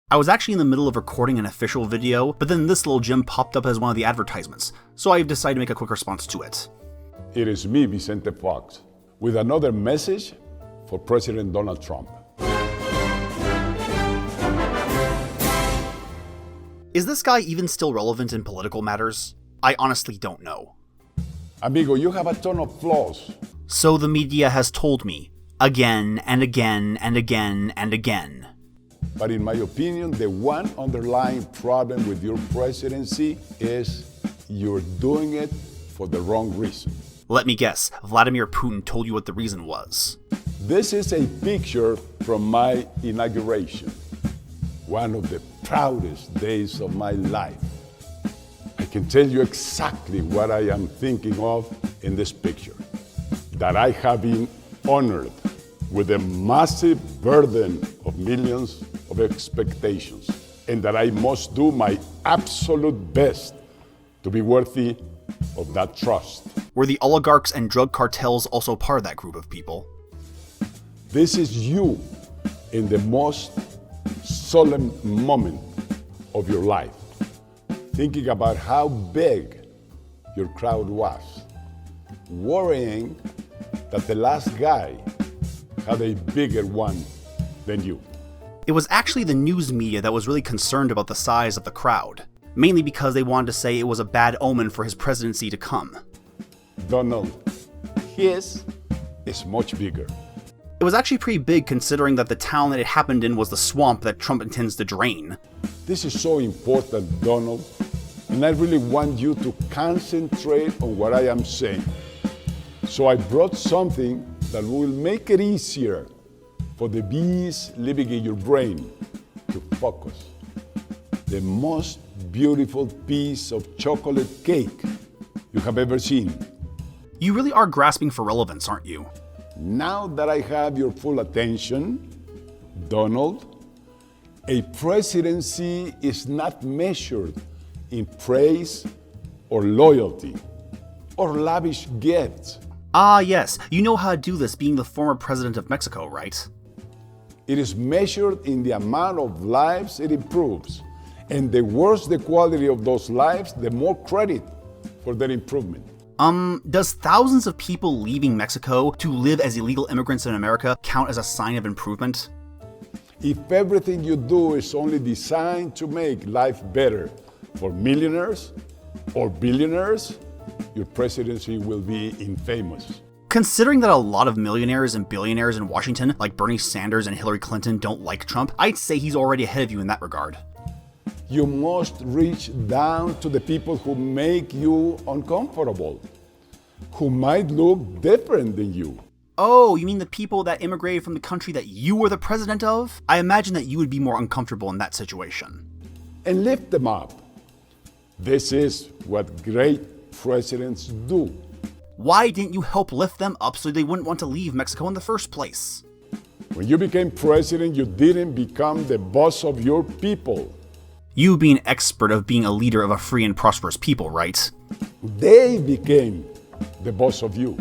I was actually in the middle of recording an official video, but then this little gem popped up as one of the advertisements, so I decided to make a quick response to it. It is me, Vicente Fox, with another message for President Donald Trump. Is this guy even still relevant in political matters? I honestly don't know. Amigo, you have a ton of flaws. So the media has told me, again and again and again and again. But in my opinion, the one underlying problem with your presidency is you're doing it for the wrong reason. Let me guess, Vladimir Putin told you what the reason was. This is a picture from my inauguration, one of the proudest days of my life. I can tell you exactly what I am thinking of in this picture, that I have been honored with a massive burden of millions of expectations, and that I must do my absolute best to be worthy of that trust. Were the oligarchs and drug cartels also part of that group of people? This is you in the most solemn moment of your life, thinking about how big your crowd was, worrying that the last guy had a bigger one than you. It was actually the news media that was really concerned about the size of the crowd, mainly because they wanted to say it was a bad omen for his presidency to come. Donald, his is much bigger. It was actually pretty big considering that the town that it happened in was the swamp that Trump intends to drain. This is so important, Donald, and I really want you to concentrate on what I am saying. So I brought something that will make it easier for the bees living in your brain to focus. The most beautiful piece of chocolate cake you have ever seen. You really are grasping for relevance, aren't you? Now that I have your full attention, Donald, a presidency is not measured in praise or loyalty or lavish gifts. Ah yes, you know how to do this being the former president of Mexico, right? It is measured in the amount of lives it improves. And the worse the quality of those lives, the more credit for their improvement. Does thousands of people leaving Mexico to live as illegal immigrants in America count as a sign of improvement? If everything you do is only designed to make life better for millionaires or billionaires, your presidency will be infamous. Considering that a lot of millionaires and billionaires in Washington, like Bernie Sanders and Hillary Clinton, don't like Trump, I'd say he's already ahead of you in that regard. You must reach down to the people who make you uncomfortable, who might look different than you. Oh, you mean the people that immigrated from the country that you were the president of? I imagine that you would be more uncomfortable in that situation. And lift them up. This is what great presidents do. Why didn't you help lift them up so they wouldn't want to leave Mexico in the first place? When you became president, you didn't become the boss of your people. You being an expert of being a leader of a free and prosperous people, right? They became the boss of you.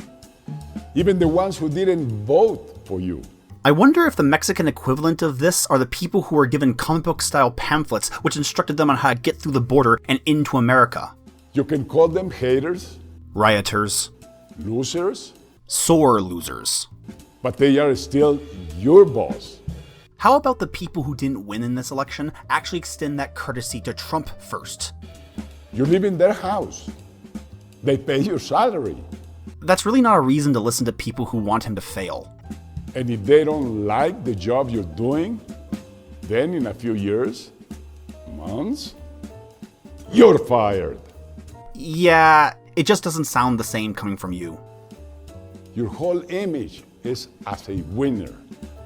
Even the ones who didn't vote for you. I wonder if the Mexican equivalent of this are the people who were given comic book style pamphlets which instructed them on how to get through the border and into America. You can call them haters, Rioters. losers, Sore losers. but they are still your boss. How about the people who didn't win in this election actually extend that courtesy to Trump first? You live in their house. They pay your salary. That's really not a reason to listen to people who want him to fail. And if they don't like the job you're doing, then in a few years, months, you're fired. Yeah, it just doesn't sound the same coming from you. Your whole image is as a winner.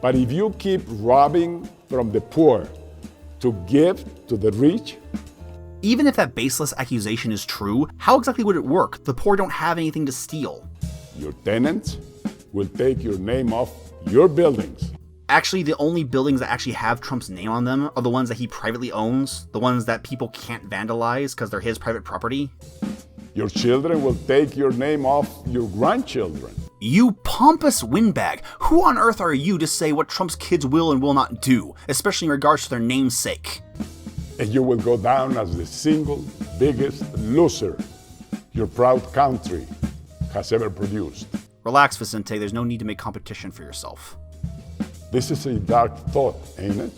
But if you keep robbing from the poor to give to the rich, Even if that baseless accusation is true, how exactly would it work? The poor don't have anything to steal. your tenants will take your name off your buildings. Actually, the only buildings that actually have Trump's name on them are the ones that he privately owns, the ones that people can't vandalize because they're his private property. Your children will take your name off your grandchildren. You pompous windbag! Who on earth are you to say what Trump's kids will and will not do, especially in regards to their namesake? And you will go down as the single biggest loser your proud country has ever produced. Relax, Vicente, there's no need to make competition for yourself. This is a dark thought, ain't it?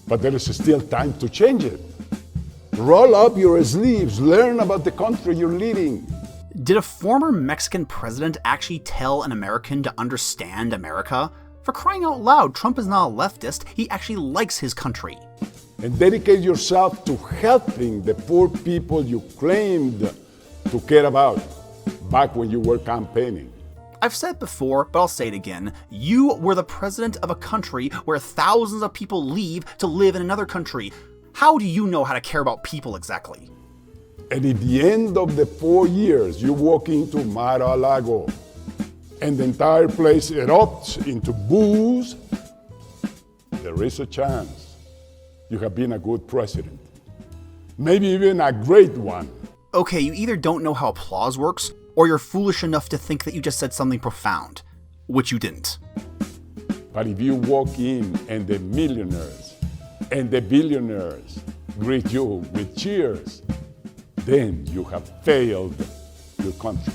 But there is still time to change it. Roll up your sleeves, learn about the country you're leading. Did a former Mexican president actually tell an American to understand America? For crying out loud, Trump is not a leftist, he actually likes his country. And dedicate yourself to helping the poor people you claimed to care about back when you were campaigning. I've said it before, but I'll say it again. You were the president of a country where thousands of people leave to live in another country. How do you know how to care about people exactly? And at the end of the 4 years, you walk into Mar-a-Lago, and the entire place erupts into booze, there is a chance you have been a good president. Maybe even a great one. Okay, you either don't know how applause works, or you're foolish enough to think that you just said something profound, which you didn't. But if you walk in and the millionaires and the billionaires greet you with cheers, then you have failed your country.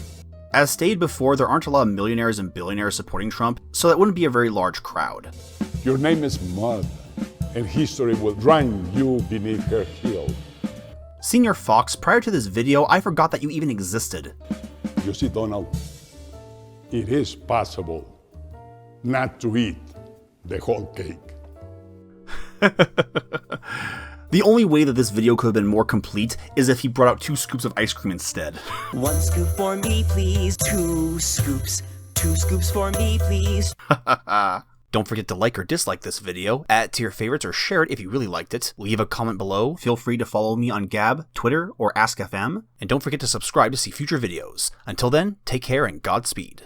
As stated before, there aren't a lot of millionaires and billionaires supporting Trump, so that wouldn't be a very large crowd. Your name is mud, and history will drown you beneath her heel. Senior Fox, prior to this video, I forgot that you even existed. You see, Donald, it is possible not to eat the whole cake. The only way that this video could have been more complete is if he brought out 2 scoops of ice cream instead. 1 scoop for me, please. 2 scoops. 2 scoops for me, please. Don't forget to like or dislike this video, add it to your favorites or share it if you really liked it, leave a comment below, feel free to follow me on Gab, Twitter, or AskFM, and don't forget to subscribe to see future videos. Until then, take care and Godspeed.